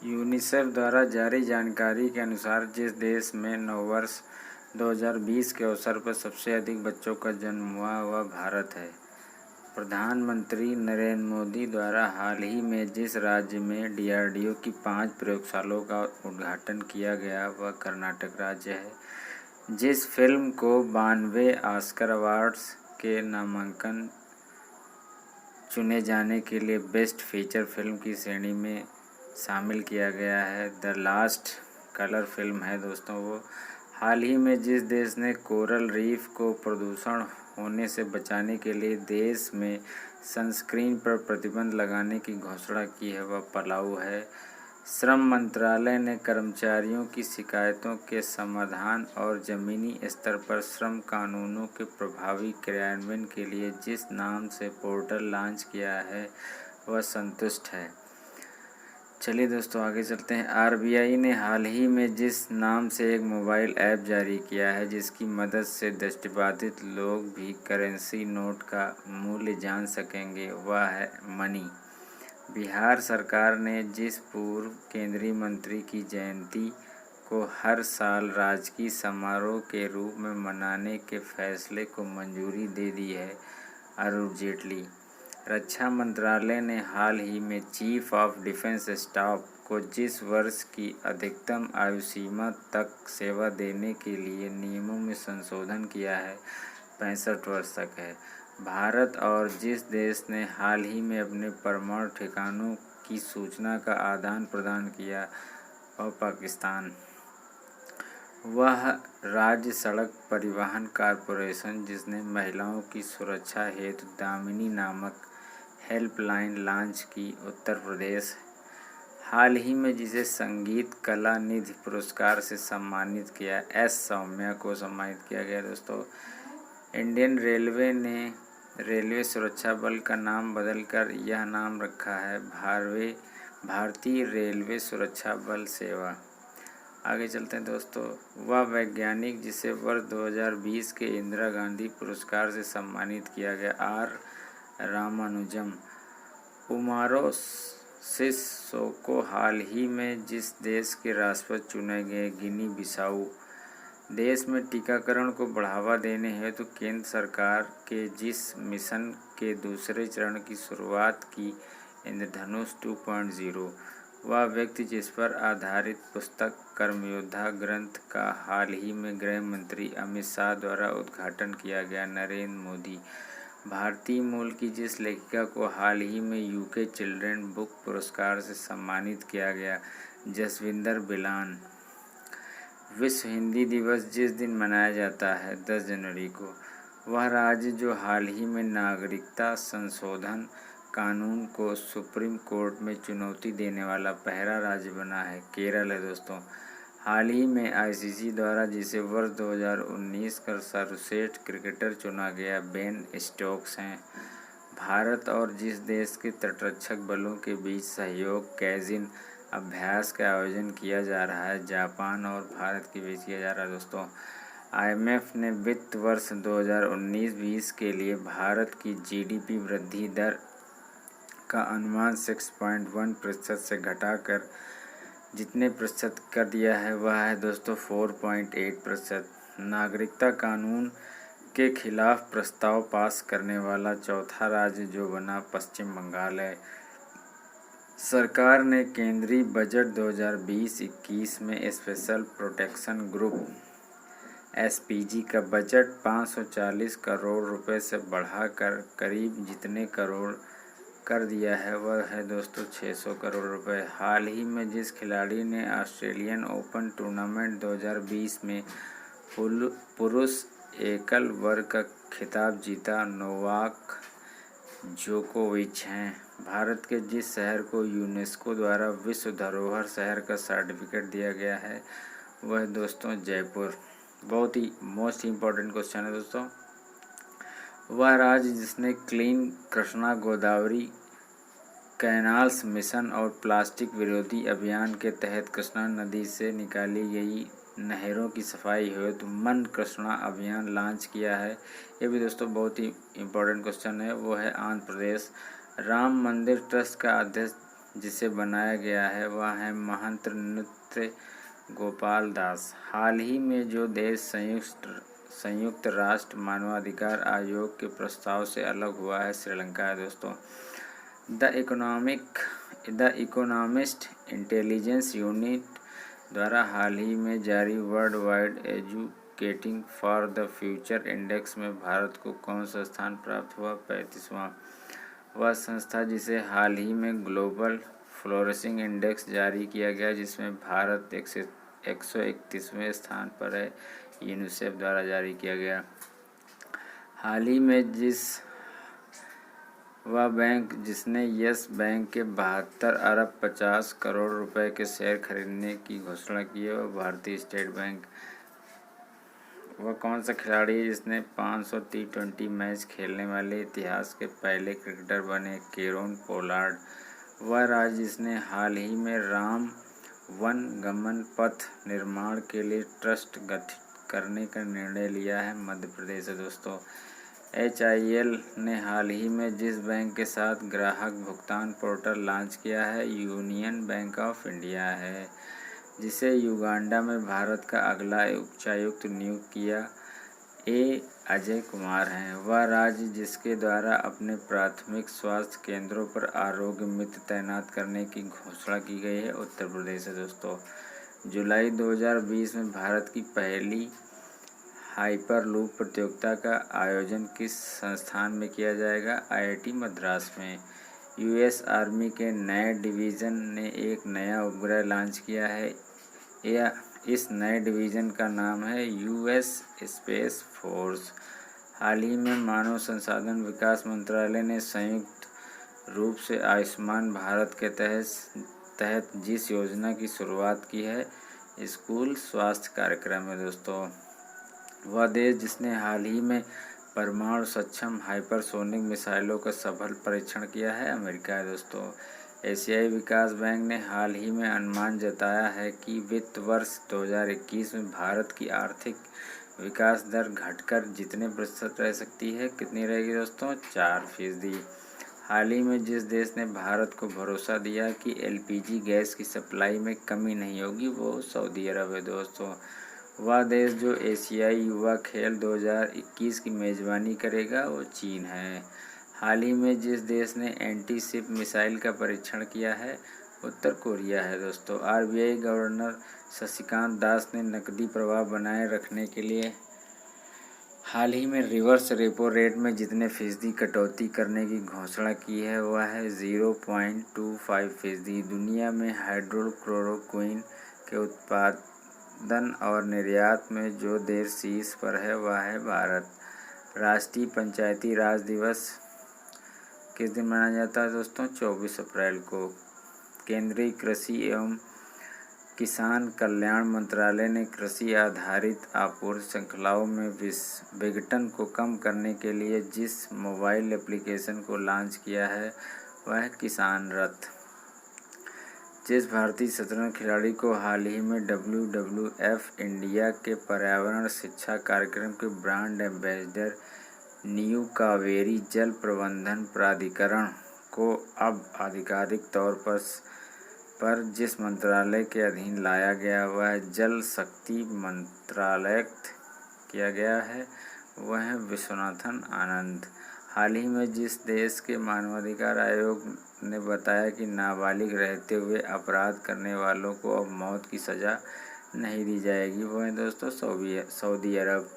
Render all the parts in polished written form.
UNICEF द्वारा जारी जानकारी के अनुसार जिस देश में नववर्ष 2020 के अवसर पर सबसे अधिक बच्चों का जन्म हुआ वह भारत है। प्रधानमंत्री नरेंद्र मोदी द्वारा हाल ही में जिस राज्य में DRDO की 5 प्रयोगशालाओं का उद्घाटन किया गया वह कर्नाटक राज्य है। जिस फिल्म को 92 ऑस्कर अवार्ड्स के नामांकन चुने जाने के लिए बेस्ट फीचर फिल्म की श्रेणी में शामिल किया गया है, द लास्ट कलर फिल्म है दोस्तों वो। हाल ही में जिस देश ने कोरल रीफ को प्रदूषण होने से बचाने के लिए देश में सनस्क्रीन पर प्रतिबंध लगाने की घोषणा की है वह पलाऊ है। श्रम मंत्रालय ने कर्मचारियों की शिकायतों के समाधान और ज़मीनी स्तर पर श्रम कानूनों के प्रभावी क्रियान्वयन के लिए जिस नाम से पोर्टल लॉन्च किया है वह संतुष्ट है। चलिए दोस्तों आगे चलते हैं। RBI ने हाल ही में जिस नाम से एक मोबाइल ऐप जारी किया है जिसकी मदद से दृष्टिबाधित लोग भी करेंसी नोट का मूल्य जान सकेंगे वह है मनी। बिहार सरकार ने जिस पूर्व केंद्रीय मंत्री की जयंती को हर साल राजकीय समारोह के रूप में मनाने के फैसले को मंजूरी दे दी है, अरुण जेटली। रक्षा मंत्रालय ने हाल ही में चीफ ऑफ डिफेंस स्टाफ को जिस वर्ष की अधिकतम आयु सीमा तक सेवा देने के लिए नियमों में संशोधन किया है 65 वर्ष तक है। भारत और जिस देश ने हाल ही में अपने परमाणु ठिकानों की सूचना का आदान प्रदान किया वह पाकिस्तान। वह राज्य सड़क परिवहन कॉरपोरेशन जिसने महिलाओं की सुरक्षा हेतु दामिनी नामक हेल्पलाइन लॉन्च की उत्तर प्रदेश। हाल ही में जिसे संगीत कला निधि पुरस्कार से सम्मानित किया S सौम्या को सम्मानित किया गया दोस्तों। इंडियन रेलवे ने रेलवे सुरक्षा बल का नाम बदलकर यह नाम रखा है भारतीय रेलवे सुरक्षा बल सेवा। आगे चलते हैं दोस्तों। वह वैज्ञानिक जिसे वर्ष 2020 के इंदिरा गांधी पुरस्कार से सम्मानित किया गया R रामानुजम। उमारो सिसोको हाल ही में जिस देश के राष्ट्रपति चुने गए गिनी बिसाऊ। देश में टीकाकरण को बढ़ावा देने हेतु केंद्र सरकार के जिस मिशन के दूसरे चरण की शुरुआत की इंद्रधनुष 2.0। वह व्यक्ति जिस पर आधारित पुस्तक कर्मयोद्धा ग्रंथ का हाल ही में गृह मंत्री अमित शाह द्वारा उद्घाटन किया गया, नरेंद्र मोदी। भारतीय मूल की जिस लेखिका को हाल ही में UK चिल्ड्रेन बुक पुरस्कार से सम्मानित किया गया, जसविंदर बिलान। विश्व हिंदी दिवस जिस दिन मनाया जाता है 10 जनवरी को, वह राज्य जो हाल ही में नागरिकता संशोधन कानून को सुप्रीम कोर्ट में चुनौती देने वाला पहला राज्य बना है, केरल है दोस्तों। हाल ही में ICC द्वारा जिसे वर्ष 2019 का सर्वश्रेष्ठ क्रिकेटर चुना गया, बेन स्टोक्स हैं। भारत और जिस देश के तटरक्षक बलों के बीच सहयोग कैजिन अभ्यास का आयोजन किया जा रहा है, जापान और भारत के बीच किया जा रहा है दोस्तों। IMF ने वित्त वर्ष 2019-20 के लिए भारत की GDP वृद्धि दर का अनुमान 6.1% से घटाकर जितने प्रतिशत कर दिया है वह है दोस्तों 4.8%। नागरिकता कानून के खिलाफ प्रस्ताव पास करने वाला चौथा राज्य जो बना पश्चिम बंगाल है। सरकार ने केंद्रीय बजट 2020-21 में स्पेशल प्रोटेक्शन ग्रुप SPG का बजट 540 करोड़ रुपए से बढ़ाकर करीब जितने करोड़ कर दिया है वह है दोस्तों 600 करोड़ रुपए। हाल ही में जिस खिलाड़ी ने ऑस्ट्रेलियन ओपन टूर्नामेंट 2020 में पुरुष एकल वर्ग का खिताब जीता, नोवाक जोकोविच हैं। भारत के जिस शहर को यूनेस्को द्वारा विश्व धरोहर शहर का सर्टिफिकेट दिया गया है वह दोस्तों जयपुर। बहुत ही मोस्ट इम्पॉर्टेंट क्वेश्चन है दोस्तों। वह राज्य जिसने clean Krishna Godavari canals mission और प्लास्टिक विरोधी अभियान के तहत कृष्णा नदी से निकाली गई नहरों की सफाई हेतु मन कृष्णा अभियान लॉन्च किया है, ये भी दोस्तों बहुत ही इम्पोर्टेंट क्वेश्चन है। वो है आंध्र प्रदेश। राम मंदिर ट्रस्ट का अध्यक्ष जिसे बनाया गया है वह है महंत नृत्य गोपाल दास। हाल ही में जो देश संयुक्त राष्ट्र मानवाधिकार आयोग के प्रस्ताव से अलग हुआ है श्रीलंका है दोस्तों। द इकोनॉमिस्ट इंटेलिजेंस यूनिट द्वारा हाल ही में जारी world wide educating for the future index में भारत को कौन सा स्थान प्राप्त हुआ? 35वां। वह संस्था जिसे हाल ही में ग्लोबल फ्लोरिशिंग इंडेक्स जारी किया गया जिसमें भारत 131वें स्थान पर है, यूनिसेफ द्वारा जारी किया गया। हाल ही में वह बैंक जिसने यस बैंक के 72 अरब 50 करोड़ रुपए के शेयर खरीदने की घोषणा की है वह भारतीय स्टेट बैंक। वह कौन सा खिलाड़ी है जिसने 500 T20 मैच खेलने वाले इतिहास के पहले क्रिकेटर बने? केरोन पोलार्ड। वह राज्य जिसने हाल ही में राम वन गमन पथ निर्माण के लिए ट्रस्ट गठित करने का निर्णय लिया है? मध्य प्रदेश है दोस्तों। HIL ने हाल ही में जिस बैंक के साथ ग्राहक भुगतान पोर्टल लॉन्च किया है यूनियन बैंक ऑफ इंडिया है, जिसे युगांडा में भारत का अगला उच्चायुक्त नियुक्त किया अजय कुमार हैं। वह राज्य जिसके द्वारा अपने प्राथमिक स्वास्थ्य केंद्रों पर आरोग्य मित्र तैनात करने की घोषणा की गई है उत्तर प्रदेश है दोस्तों। जुलाई 2020 में भारत की पहली हाइपरलूप प्रतियोगिता का आयोजन किस संस्थान में किया जाएगा? IIT मद्रास में। US आर्मी के नए डिवीज़न ने एक नया उपग्रह लॉन्च किया है। इस नए डिवीज़न का नाम है US स्पेस फोर्स। हाल ही में मानव संसाधन विकास मंत्रालय ने संयुक्त रूप से आयुष्मान भारत के तहत जिस योजना की शुरुआत की है स्कूल स्वास्थ्य कार्यक्रम है दोस्तों। वह देश जिसने हाल ही में परमाणु सक्षम हाइपरसोनिक मिसाइलों का सफल परीक्षण किया है अमेरिका है दोस्तों। एशियाई विकास बैंक ने हाल ही में अनुमान जताया है कि वित्त वर्ष 2021 में भारत की आर्थिक विकास दर घटकर जितने प्रतिशत रह सकती है, कितनी रहेगी दोस्तों? 4%। हाल ही में जिस देश ने भारत को भरोसा दिया कि LPG गैस की सप्लाई में कमी नहीं होगी वो सऊदी अरब है दोस्तों। वह देश जो एशियाई युवा खेल 2021 की मेज़बानी करेगा वो चीन है। हाल ही में जिस देश ने एंटी शिप मिसाइल का परीक्षण किया है उत्तर कोरिया है दोस्तों। RBI गवर्नर शक्तिकांत दास ने नकदी प्रवाह बनाए रखने के लिए हाल ही में रिवर्स रेपो रेट में जितने फीसदी कटौती करने की घोषणा की है वह है 0.25%। दुनिया में हाइड्रोक्लोरोक्विन के उत्पादन और निर्यात में जो देश शीर्ष पर है वह है भारत। राष्ट्रीय पंचायती राज दिवस किस दिन मनाया जाता है दोस्तों? 24 अप्रैल को। केंद्रीय कृषि एवं किसान कल्याण मंत्रालय ने कृषि आधारित आपूर्ति श्रृंखलाओं में विघटन को कम करने के लिए जिस मोबाइल एप्लीकेशन को लॉन्च किया है वह है किसान रथ। जिस भारतीय शतरंज खिलाड़ी को हाल ही में WWF इंडिया के पर्यावरण शिक्षा कार्यक्रम के ब्रांड एम्बेसडर न्यू कावेरी जल प्रबंधन प्राधिकरण को अब आधिकारिक तौर पर जिस मंत्रालय के अधीन लाया गया वह जल शक्ति मंत्रालय किया गया है वह है विश्वनाथन आनंद। हाल ही में जिस देश के मानवाधिकार आयोग ने बताया कि नाबालिग रहते हुए अपराध करने वालों को अब मौत की सज़ा नहीं दी जाएगी वो है दोस्तों सऊदी अरब।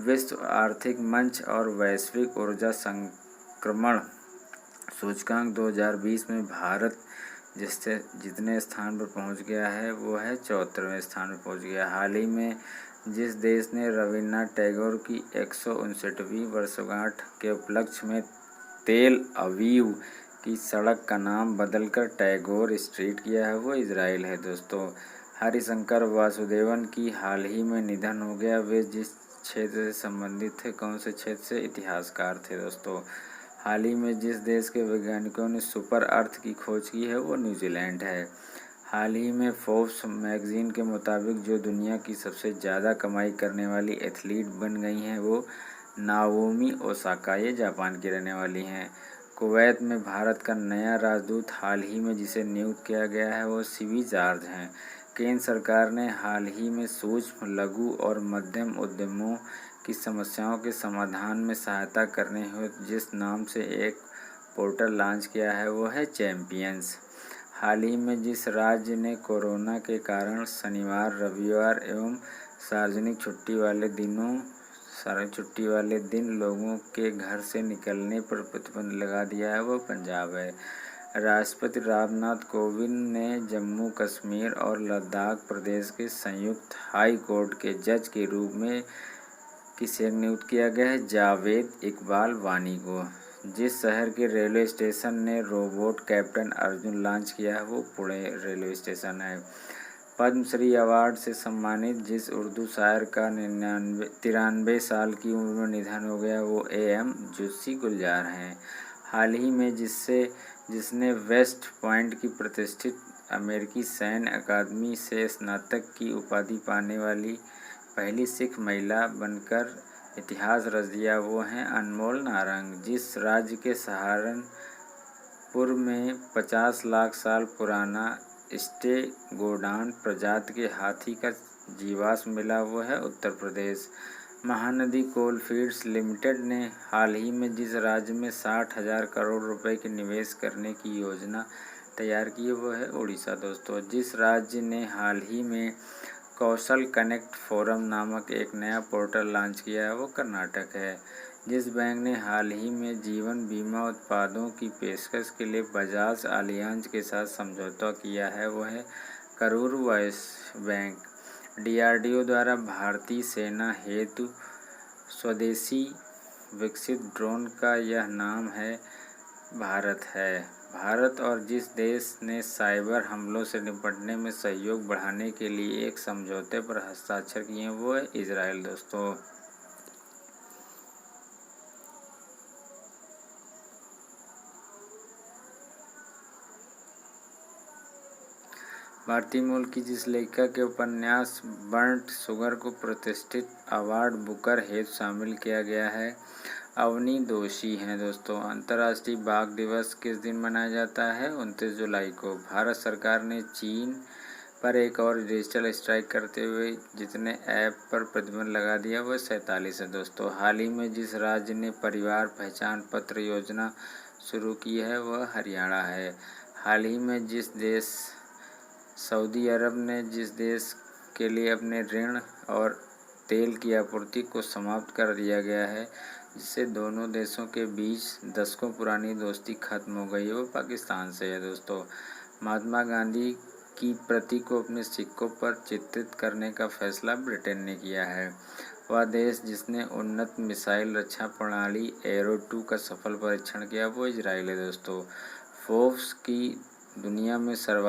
विश्व आर्थिक मंच और वैश्विक ऊर्जा संक्रमण सूचकांक 2020 में भारत जितने स्थान पर पहुंच गया है वो है 74वें स्थान पर पहुंच गया। हाल ही में जिस देश ने रवीन्द्रनाथ टैगोर की 159वीं वर्षगांठ के उपलक्ष्य में तेल अवीव की सड़क का नाम बदलकर टैगोर स्ट्रीट किया है वो इजराइल है दोस्तों। हरिशंकर वासुदेवन की हाल ही में निधन हो गया। वे जिस क्षेत्र से संबंधित थे, कौन से क्षेत्र से? इतिहासकार थे दोस्तों। हाल ही में जिस देश के वैज्ञानिकों ने सुपर अर्थ की खोज की है वो न्यूजीलैंड है। हाल ही में फोर्ब्स मैगजीन के मुताबिक जो दुनिया की सबसे ज़्यादा कमाई करने वाली एथलीट बन गई हैं वो नाओमी ओसाका, ये जापान की रहने वाली हैं। कुवैत में भारत का नया राजदूत हाल ही में जिसे नियुक्त किया गया है वो सीवी जॉर्ज हैं। केंद्र सरकार ने हाल ही में सूक्ष्म, लघु और मध्यम उद्यमों की समस्याओं के समाधान में सहायता करने हेतु जिस नाम से एक पोर्टल लॉन्च किया है वो है चैंपियंस। हाल ही में जिस राज्य ने कोरोना के कारण शनिवार, रविवार एवं सार्वजनिक छुट्टी वाले दिन लोगों के घर से निकलने पर प्रतिबंध लगा दिया है वो पंजाब है। राष्ट्रपति रामनाथ कोविंद ने जम्मू कश्मीर और लद्दाख प्रदेश के संयुक्त हाई कोर्ट के जज के रूप में किसे नियुक्त किया गया है? जावेद इकबाल वानी को। जिस शहर के रेलवे स्टेशन ने रोबोट कैप्टन अर्जुन लॉन्च किया है वो पुणे रेलवे स्टेशन है। पद्मश्री अवार्ड से सम्मानित जिस उर्दू शायर का 93 साल की उम्र में निधन हो गया वो AM जुस्सी गुलजार हैं। हाल ही में जिसने वेस्ट पॉइंट की प्रतिष्ठित अमेरिकी सैन्य अकादमी से स्नातक की उपाधि पाने वाली पहली सिख महिला बनकर इतिहास रच दिया वो हैं अनमोल नारंग। जिस राज्य के सहारनपुर में 50 लाख साल पुराना स्टेगोडान प्रजाति के हाथी का जीवाश्म मिला वो है उत्तर प्रदेश। महानदी कोलफील्ड्स लिमिटेड ने हाल ही में जिस राज्य में 60,000 करोड़ रुपए के निवेश करने की योजना तैयार की है वो है उड़ीसा दोस्तों। जिस राज्य ने हाल ही में कौशल कनेक्ट फोरम नामक एक नया पोर्टल लॉन्च किया है वो कर्नाटक है। जिस बैंक ने हाल ही में जीवन बीमा उत्पादों की पेशकश के लिए बजाज एलियांज के साथ समझौता किया है वो है करूर वैश्य बैंक। DRDO द्वारा भारतीय सेना हेतु स्वदेशी विकसित ड्रोन का यह नाम है भारत है। भारत और जिस देश ने साइबर हमलों से निपटने में सहयोग बढ़ाने के लिए एक समझौते पर हस्ताक्षर किए हैं वो है इजराइल दोस्तों। भारतीय मूल की जिस लेखिका के उपन्यास बर्न्ट शुगर को प्रतिष्ठित अवार्ड बुकर हेतु शामिल किया गया है अवनी दोषी हैं दोस्तों। अंतर्राष्ट्रीय बाघ दिवस किस दिन मनाया जाता है? 29 जुलाई को। भारत सरकार ने चीन पर एक और डिजिटल स्ट्राइक करते हुए जितने ऐप पर प्रतिबंध लगा दिया वह 47 है दोस्तों। हाल ही में जिस राज्य ने परिवार पहचान पत्र योजना शुरू की है वह हरियाणा है। हाल ही में सऊदी अरब ने जिस देश के लिए अपने ऋण और तेल की आपूर्ति को समाप्त कर दिया गया है जिससे दोनों देशों के बीच दशकों पुरानी दोस्ती खत्म हो गई है वो पाकिस्तान से है दोस्तों। महात्मा गांधी की प्रति को अपने सिक्कों पर चित्रित करने का फैसला ब्रिटेन ने किया है। वह देश जिसने उन्नत मिसाइल रक्षा प्रणाली एरो 2 का सफल परीक्षण किया वो इजराइल है दोस्तों। फोर्ब्स की दुनिया में सर्वाधिक